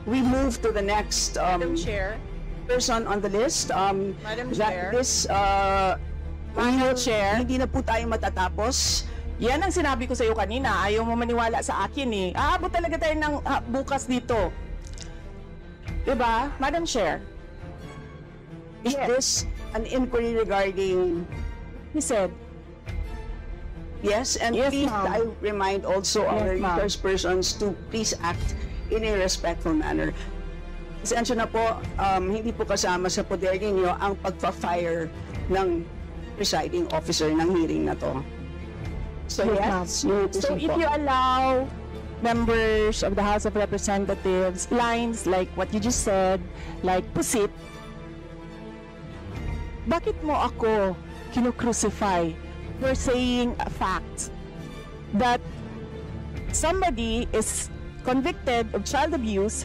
we move to the next Madam Chair. person on the list. Madam Chair. Madam Chair. Hindi na po tayo matatapos. Yan ang sinabi ko sa iyo kanina. Ayaw mo maniwala sa akin eh. Aabot talaga tayo ng bukas dito. Diba, Madam Chair? Is this an inquiry regarding... He said. Yes, and Yes, please, I ma'am. remind also our Yes, ma'am. resource persons to please act in a respectful manner. Pasensya na po, hindi po kasama sa poder ninyo ang pagpa-fire ng presiding officer ng hearing na to. So yes, you So if you allow members of the House of Representatives lines like what you just said, like pusit, bakit mo ako kinu-crucify for saying a fact that somebody is convicted of child abuse